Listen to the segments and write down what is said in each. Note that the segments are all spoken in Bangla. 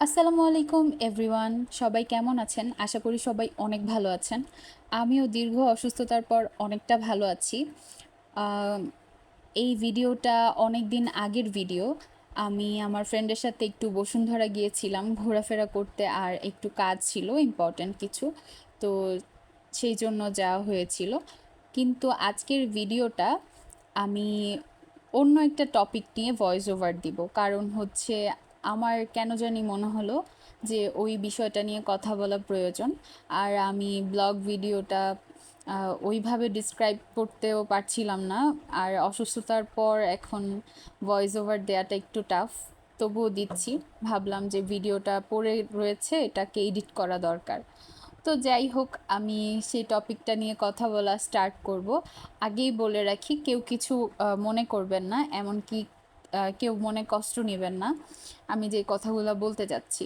আসসালামু আলাইকুম এভরিওয়ান, সবাই কেমন আছেন? আশা করি সবাই অনেক ভালো আছেন। আমিও দীর্ঘ অসুস্থতার পর অনেকটা ভালো আছি। আম, এই ভিডিওটা অনেক দিন আগের ভিডিও। আমি আমার ফ্রেন্ডের সাথে একটু বসুন্ধরা গিয়েছিলাম ঘোরাফেরা করতে, আর একটু কাজ ছিল ইম্পর্ট্যান্ট কিছু, তো সেই জন্য যাওয়া হয়েছিল। কিন্তু আজকের ভিডিওটা আমি অন্য একটা টপিক নিয়ে ভয়েস ওভার দিব, কারণ হচ্ছে আমার কেন জানি মনে হলো যে ওই বিষয়টা নিয়ে কথা বলা প্রয়োজন। আর আমি ব্লগ ভিডিওটা ওইভাবে ডিসক্রাইব করতেও পারছিলাম না, আর অসুস্থতার পর এখন ভয়েস ওভার দেওয়াটা একটু টাফ, তবুও দিচ্ছি। ভাবলাম যে ভিডিওটা পড়ে রয়েছে, এটাকে এডিট করা দরকার। তো যাই হোক, আমি সেই টপিকটা নিয়ে কথা বলা স্টার্ট করব। আগেই বলে রাখি, কেউ কিছু মনে করবেন না, এমনকি কেউ মনে কষ্ট নেবেন না আমি যে কথাগুলো বলতে যাচ্ছি।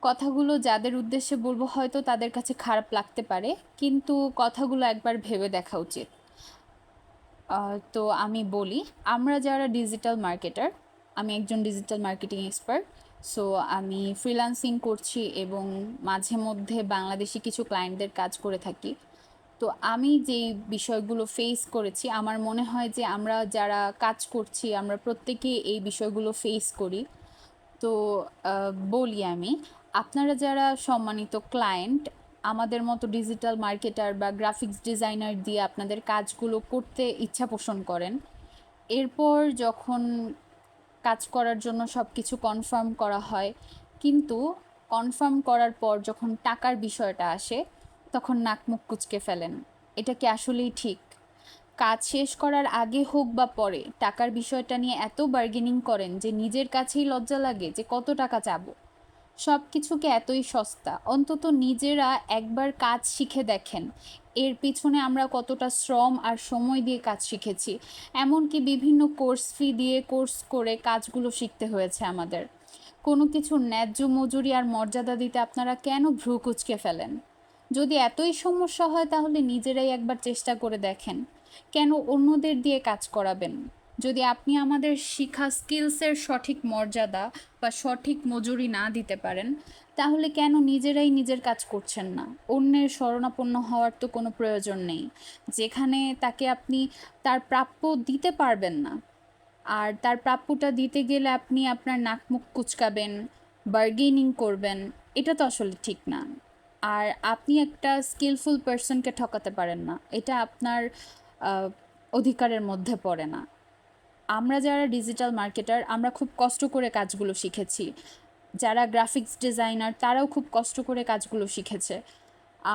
কথাগুলো যাদের উদ্দেশ্যে বলবো হয়তো তাদের কাছে খারাপ লাগতে পারে, কিন্তু কথাগুলো একবার ভেবে দেখা উচিত। তো আমি বলি, আমরা যারা ডিজিটাল মার্কেটার, আমি একজন ডিজিটাল মার্কেটিং এক্সপার্ট। সো আমি ফ্রিল্যান্সিং করছি এবং মাঝে মধ্যে বাংলাদেশি কিছু ক্লায়েন্টদের কাজ করে থাকি। তো আমি যেই বিষয়গুলো ফেস করেছি, আমার মনে হয় যে আমরা যারা কাজ করছি আমরা প্রত্যেকেই এই বিষয়গুলো ফেস করি। তো বলি আমি, আপনারা যারা সম্মানিত ক্লায়েন্ট, আমাদের মতো ডিজিটাল মার্কেটার বা গ্রাফিক্স ডিজাইনার দিয়ে আপনাদের কাজগুলো করতে ইচ্ছা পোষণ করেন, এরপর যখন কাজ করার জন্য সব কিছু কনফার্ম করা হয়, কিন্তু কনফার্ম করার পর যখন টাকার বিষয়টা আসে তখন নাক মুখ কুঁচকে ফেলেন। এটা কি আসলেই ঠিক? কাজ শেষ করার আগে হোক বা পরে টাকার বিষয়টা নিয়ে এত বার্গেনিং করেন যে নিজের কাছেই লজ্জা লাগে যে কত টাকা চাবো। সব কিছুকে এতই সস্তা, অন্তত নিজেরা একবার কাজ শিখে দেখেন এর পিছনে আমরা কতটা শ্রম আর সময় দিয়ে কাজ শিখেছি। এমনকি বিভিন্ন কোর্স ফি দিয়ে কোর্স করে কাজগুলো শিখতে হয়েছে আমাদের। কোনো কিছুর ন্যায্য মজুরি আর মর্যাদা দিতে আপনারা কেন ভ্রু কুঁচকে ফেলেন? যদি এতই সমস্যা হয় তাহলে নিজেরাই একবার চেষ্টা করে দেখেন, কেন অন্যদের দিয়ে কাজ করাবেন? যদি আপনি আমাদের শিখা স্কিলসের সঠিক মর্যাদা বা সঠিক মজুরি না দিতে পারেন, তাহলে কেন নিজেরাই নিজের কাজ করছেন না? অন্যের শরণাপন্ন হওয়ার তো কোনো প্রয়োজন নেই, যেখানে তাকে আপনি তার প্রাপ্য দিতে পারবেন না। আর তার প্রাপ্যটা দিতে গেলে আপনি আপনার নাক মুখ কুঁচকাবেন, বার্গেনিং করবেন, এটা তো আসলে ঠিক না। আর আপনি একটা স্কিলফুল পার্সনকে ঠকাতে পারেন না, এটা আপনার আহ, অধিকারের মধ্যে পড়ে না। আমরা যারা ডিজিটাল মার্কেটার আমরা খুব কষ্ট করে কাজগুলো শিখেছি, যারা গ্রাফিক্স ডিজাইনার তারাও খুব কষ্ট করে কাজগুলো শিখেছে।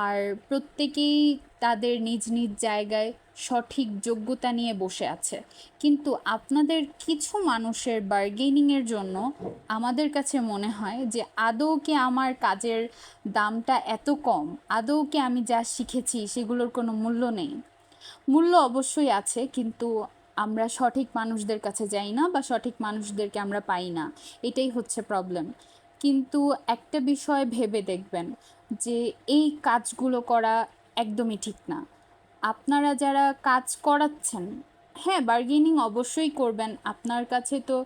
আর প্রত্যেকেই তাদের নিজ নিজ জায়গায় সঠিক যোগ্যতা নিয়ে বসে আছে। কিন্তু আপনাদের কিছু মানুষের বার্গেনিংয়ের জন্য আমাদের কাছে মনে হয় যে আদৌ কি আমার কাজের দামটা এত কম, আদৌ কি আমি যা শিখেছি সেগুলোর কোনো মূল্য নেই? মূল্য অবশ্যই আছে, কিন্তু আমরা সঠিক মানুষদের কাছে যাই না বা সঠিক মানুষদেরকে আমরা পাই না, এটাই হচ্ছে প্রবলেম। কিন্তু একটা বিষয় ভেবে দেখবেন যে এই কাজগুলো করা একদমই ঠিক না। আপনারা যারা কাজ করাচ্ছেন, হ্যাঁ, বার্গেনিং অবশ্যই করবেন। আপনার কাছে তো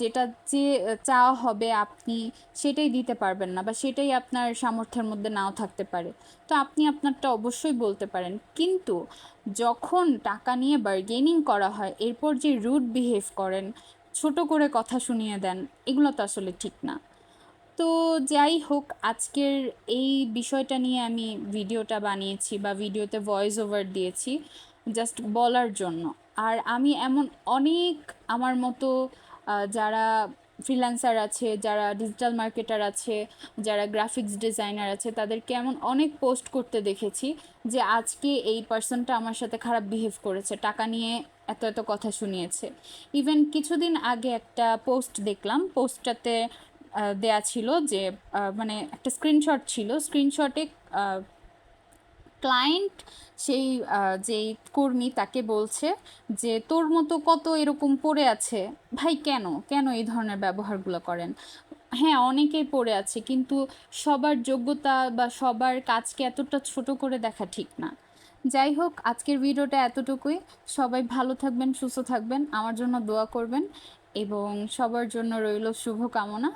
যেটা যে চাওয়া হবে আপনি সেটাই দিতে পারবেন না, বা সেটাই আপনার সামর্থ্যের মধ্যে নাও থাকতে পারে। তো আপনি আপনারটা অবশ্যই বলতে পারেন, কিন্তু যখন টাকা নিয়ে বার্গেনিং করা হয় এরপর যে রুড বিহেভ করেন, ছোট করে কথা শুনিয়ে দেন, এগুলো তো আসলে ঠিক না। তো যাই হোক, আজকের এই বিষয়টা নিয়ে আমি ভিডিওটা বানিয়েছি বা ভিডিওতে ভয়েস ওভার দিয়েছি জাস্ট বলার জন্য। আর আমি এমন অনেক আমার মতো যারা ফ্রিল্যান্সার আছে, যারা ডিজিটাল মার্কেটার আছে, যারা গ্রাফিক্স ডিজাইনার আছে, তাদেরকে এমন অনেক পোস্ট করতে দেখেছি যে আজকে এই পার্সনটা আমার সাথে খারাপ বিহেভ করেছে, টাকা নিয়ে এত এত কথা শুনিয়েছে। ইভেন কিছুদিন আগে একটা পোস্ট দেখলাম, পোস্টটাতে দেয়া ছিল যে মানে একটা স্ক্রিনশট ছিল, স্ক্রিনশটে ক্লায়েন্ট সেই যেই কর্মী তাকে বলছে যে তোর মতো কত এরকম পড়ে আছে। ভাই, কেন কেন এই ধরনের ব্যবহারগুলো করেন? হ্যাঁ, অনেকেই পড়ে আছে, কিন্তু সবার যোগ্যতা বা সবার কাজকে এতটা ছোট করে দেখা ঠিক না। যাই হোক, আজকের ভিডিওটা এতটুকুই। সবাই ভালো থাকবেন, সুস্থ থাকবেন, আমার জন্য দোয়া করবেন, এবং সবার জন্য রইল শুভকামনা।